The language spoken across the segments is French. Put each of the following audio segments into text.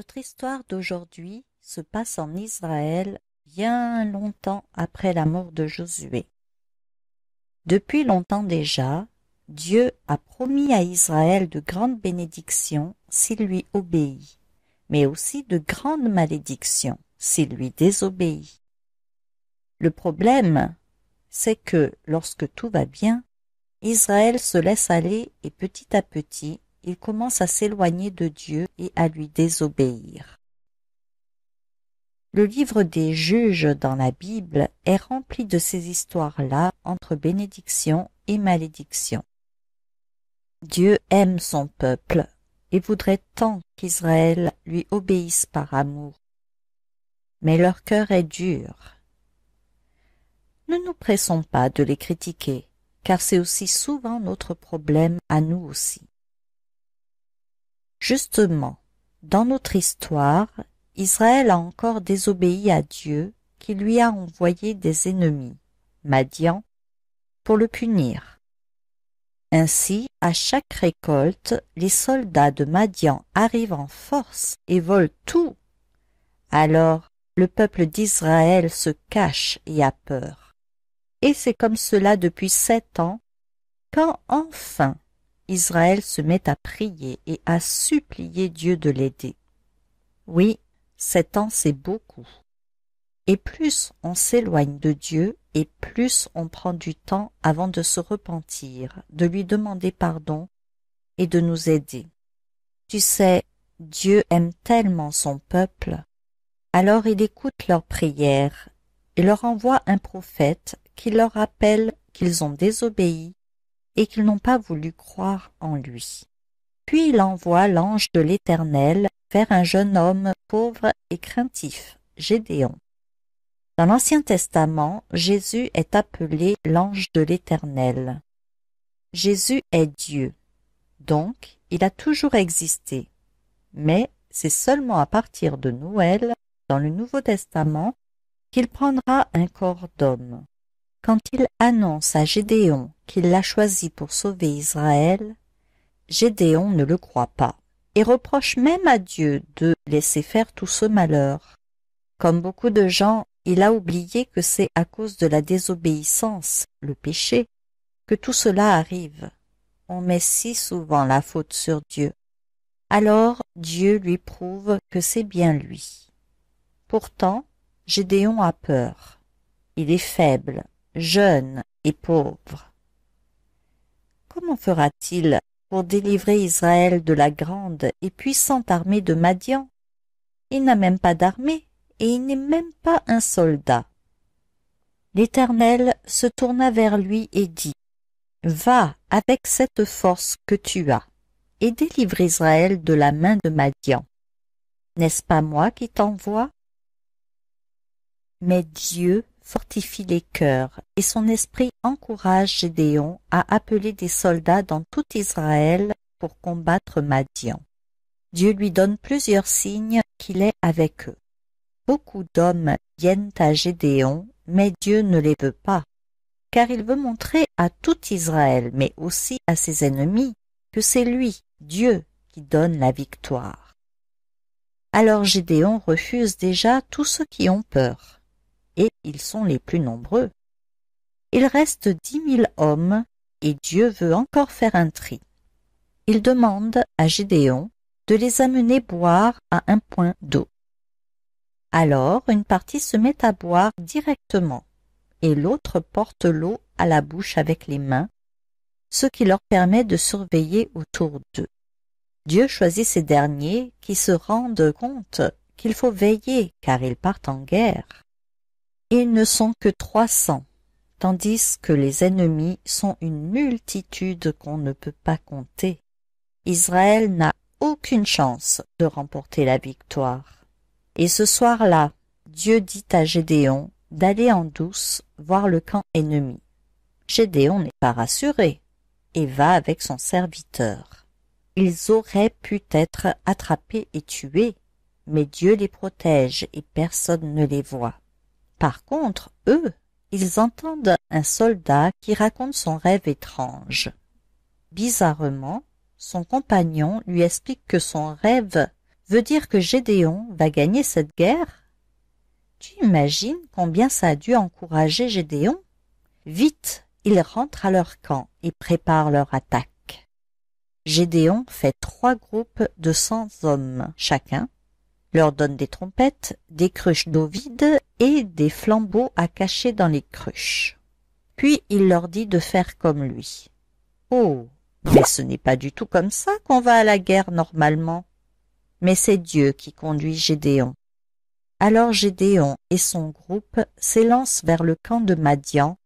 Notre histoire d'aujourd'hui se passe en Israël bien longtemps après la mort de Josué. Depuis longtemps déjà, Dieu a promis à Israël de grandes bénédictions s'il lui obéit, mais aussi de grandes malédictions s'il lui désobéit. Le problème, c'est que lorsque tout va bien, Israël se laisse aller et petit à petit, il commence à s'éloigner de Dieu et à lui désobéir. Le livre des Juges dans la Bible est rempli de ces histoires-là entre bénédiction et malédiction. Dieu aime son peuple et voudrait tant qu'Israël lui obéisse par amour. Mais leur cœur est dur. Ne nous pressons pas de les critiquer, car c'est aussi souvent notre problème à nous aussi. Justement, dans notre histoire, Israël a encore désobéi à Dieu qui lui a envoyé des ennemis, Madian, pour le punir. Ainsi, à chaque récolte, les soldats de Madian arrivent en force et volent tout. Alors, le peuple d'Israël se cache et a peur. Et c'est comme cela depuis 7 ans, quand enfin Israël se met à prier et à supplier Dieu de l'aider. Oui, 7 ans c'est beaucoup. Et plus on s'éloigne de Dieu, et plus on prend du temps avant de se repentir, de lui demander pardon et de nous aider. Tu sais, Dieu aime tellement son peuple, alors il écoute leurs prières et leur envoie un prophète qui leur rappelle qu'ils ont désobéi et qu'ils n'ont pas voulu croire en lui. Puis il envoie l'ange de l'Éternel vers un jeune homme pauvre et craintif, Gédéon. Dans l'Ancien Testament, Jésus est appelé l'ange de l'Éternel. Jésus est Dieu, donc il a toujours existé. Mais c'est seulement à partir de Noël, dans le Nouveau Testament, qu'il prendra un corps d'homme. Quand il annonce à Gédéon qu'il l'a choisi pour sauver Israël, Gédéon ne le croit pas et reproche même à Dieu de laisser faire tout ce malheur. Comme beaucoup de gens, il a oublié que c'est à cause de la désobéissance, le péché, que tout cela arrive. On met si souvent la faute sur Dieu. Alors Dieu lui prouve que c'est bien lui. Pourtant, Gédéon a peur. Il est faible, jeune et pauvre. Comment fera-t-il pour délivrer Israël de la grande et puissante armée de Madian? Il n'a même pas d'armée et il n'est même pas un soldat. L'Éternel se tourna vers lui et dit, « Va avec cette force que tu as et délivre Israël de la main de Madian. N'est-ce pas moi qui t'envoie? » Mais Dieu fortifie les cœurs et son esprit encourage Gédéon à appeler des soldats dans tout Israël pour combattre Madian. Dieu lui donne plusieurs signes qu'il est avec eux. Beaucoup d'hommes viennent à Gédéon, mais Dieu ne les veut pas, car il veut montrer à tout Israël, mais aussi à ses ennemis, que c'est lui, Dieu, qui donne la victoire. Alors Gédéon refuse déjà tous ceux qui ont peur, et ils sont les plus nombreux. Il reste 10 000 hommes, et Dieu veut encore faire un tri. Il demande à Gédéon de les amener boire à un point d'eau. Alors une partie se met à boire directement, et l'autre porte l'eau à la bouche avec les mains, ce qui leur permet de surveiller autour d'eux. Dieu choisit ces derniers qui se rendent compte qu'il faut veiller car ils partent en guerre. Ils ne sont que 300, tandis que les ennemis sont une multitude qu'on ne peut pas compter. Israël n'a aucune chance de remporter la victoire. Et ce soir-là, Dieu dit à Gédéon d'aller en douce voir le camp ennemi. Gédéon n'est pas rassuré et va avec son serviteur. Ils auraient pu être attrapés et tués, mais Dieu les protège et personne ne les voit. Par contre, eux, ils entendent un soldat qui raconte son rêve étrange. Bizarrement, son compagnon lui explique que son rêve veut dire que Gédéon va gagner cette guerre? Tu imagines combien ça a dû encourager Gédéon? Vite, ils rentrent à leur camp et préparent leur attaque. Gédéon fait 3 groupes de 100 hommes chacun, leur donne des trompettes, des cruches d'eau vides et des flambeaux à cacher dans les cruches. Puis il leur dit de faire comme lui. Oh, mais ce n'est pas du tout comme ça qu'on va à la guerre normalement. Mais c'est Dieu qui conduit Gédéon. Alors Gédéon et son groupe s'élancent vers le camp de Madian,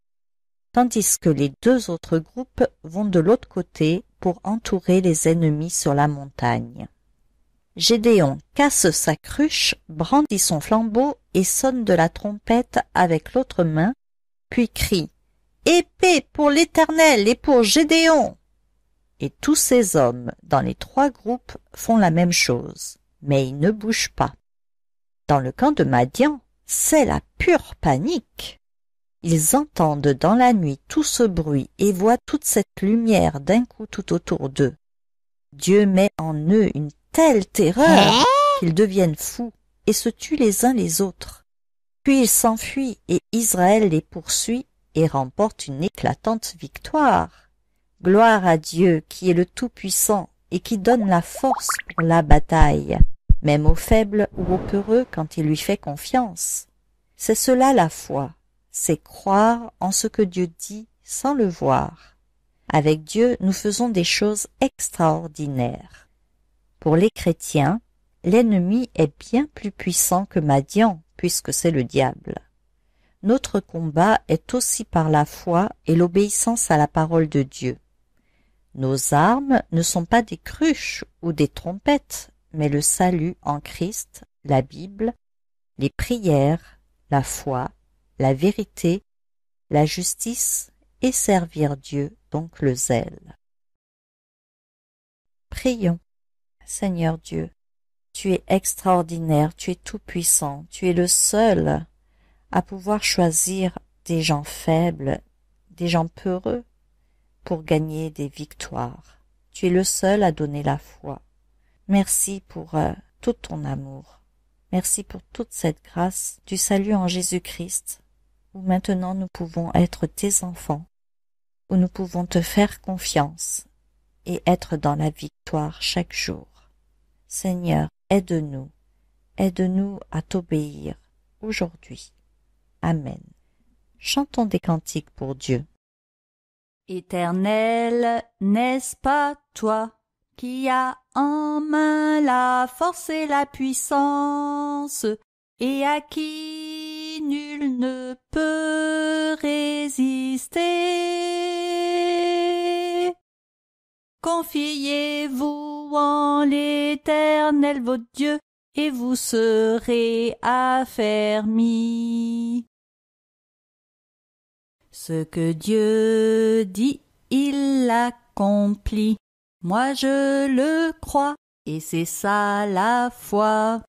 tandis que les 2 autres groupes vont de l'autre côté pour entourer les ennemis sur la montagne. Gédéon casse sa cruche, brandit son flambeau et sonne de la trompette avec l'autre main, puis crie « Épée pour l'Éternel et pour Gédéon !» Et tous ces hommes dans les 3 groupes font la même chose, mais ils ne bougent pas. Dans le camp de Madian, c'est la pure panique. Ils entendent dans la nuit tout ce bruit et voient toute cette lumière d'un coup tout autour d'eux. Dieu met en eux une telle terreur qu'ils deviennent fous et se tuent les uns les autres. Puis ils s'enfuient et Israël les poursuit et remporte une éclatante victoire. Gloire à Dieu qui est le Tout-Puissant et qui donne la force pour la bataille, même aux faibles ou aux peureux quand il lui fait confiance. C'est cela la foi, c'est croire en ce que Dieu dit sans le voir. Avec Dieu, nous faisons des choses extraordinaires. Pour les chrétiens, l'ennemi est bien plus puissant que Madian, puisque c'est le diable. Notre combat est aussi par la foi et l'obéissance à la parole de Dieu. Nos armes ne sont pas des cruches ou des trompettes, mais le salut en Christ, la Bible, les prières, la foi, la vérité, la justice et servir Dieu, donc le zèle. Prions. Seigneur Dieu, tu es extraordinaire, tu es tout-puissant, tu es le seul à pouvoir choisir des gens faibles, des gens peureux, pour gagner des victoires. Tu es le seul à donner la foi. Merci pour tout ton amour. Merci pour toute cette grâce du salut en Jésus-Christ, où maintenant nous pouvons être tes enfants, où nous pouvons te faire confiance et être dans la victoire chaque jour. Seigneur, aide-nous à t'obéir aujourd'hui. Amen. Chantons des cantiques pour Dieu. Éternel, n'est-ce pas toi qui as en main la force et la puissance, et à qui nul ne peut résister? Confiez-vous en l'Éternel votre Dieu, et vous serez affermis. Ce que Dieu dit, il l'accomplit. Moi je le crois, et c'est ça la foi.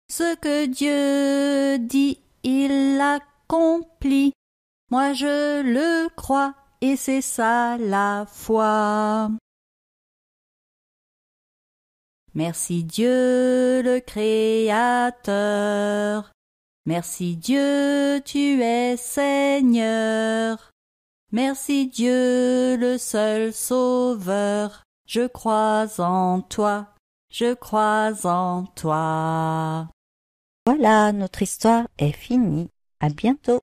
Ce que Dieu dit, il l'accomplit. Moi je le crois, et c'est ça la foi. Merci Dieu le Créateur. Merci Dieu, tu es Seigneur. Merci Dieu, le seul Sauveur. Je crois en toi, je crois en toi. Voilà, notre histoire est finie. À bientôt.